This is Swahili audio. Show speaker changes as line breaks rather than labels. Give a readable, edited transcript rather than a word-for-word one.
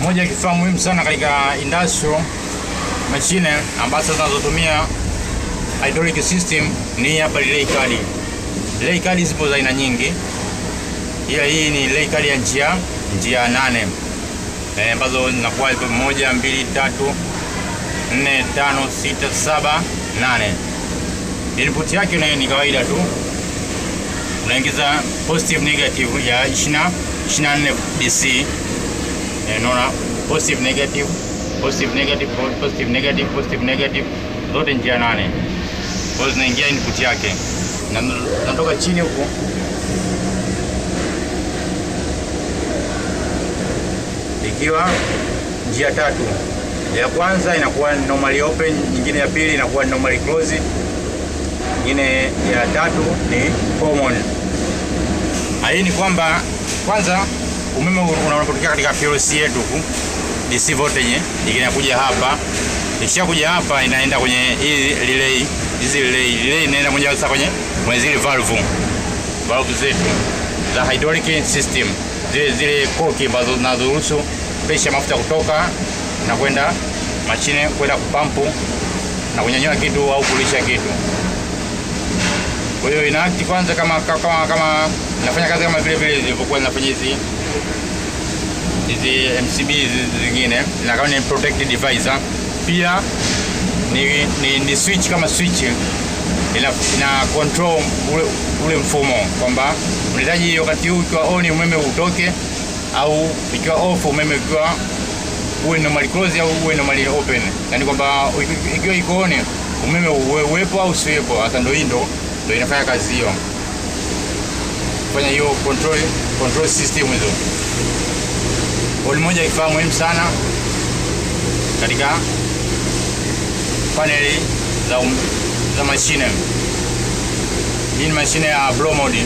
Moja kifaa muhimu sana katika industrial machine ambazo zinazotumia hydraulic system ni hapa relay card. Relay card zipo za aina nyingi. Hii ni relay card ya njia 8. Ambazo zinakuwa 1 2 3 4 5 6 7 8. Input yake ni kawaida tu. Unaingiza positive negative ya 24 DC. Unaona positive negative positive negative positive negative positive negative zote njia 8. Kwa hiyo zinaingia input yake. Na natoka chini huko. Ikiwa njia 3. Ya kwanza inakuwa normally open, nyingine ya pili inakuwa normally close. Nyingine ya tatu ni common. Hii ni kwamba kwanza umeme unapotokea katika PLC yetu huku DC voltage inakuja hapa. Ikishakuja hapa inaenda kwenye hii relay. Hizi relay inaenda moja kwa moja kwenye zile valve zetu za hydraulic system. Zile koki ambazo zinazoruhusu pressure mafuta kutoka na kwenda mashine kwenda kupampu na kunyanyua kitu au kulisha kitu. Kwa hiyo ina act kwanza kama nafanya kazi kama vile zilivyokuwa zinafanya hizi MCB zingine, na kama ni protected device. Pia ni switch kama switch ina control ule mfumo kwamba unahitaji wakati huu ikiwa on umeme utoke, au ikiwa off umeme ukiwa uwe normal close au uwe normal open. Yaani kwamba ikiwa iko on umeme uwepo au usiwepo. Hata ndio inafanya kazi hiyo. Fanya hiyo control system hizo. Kwa moja kifaa muhimu sana katika paneli za mashine. Hii ni mashine ya blow mode.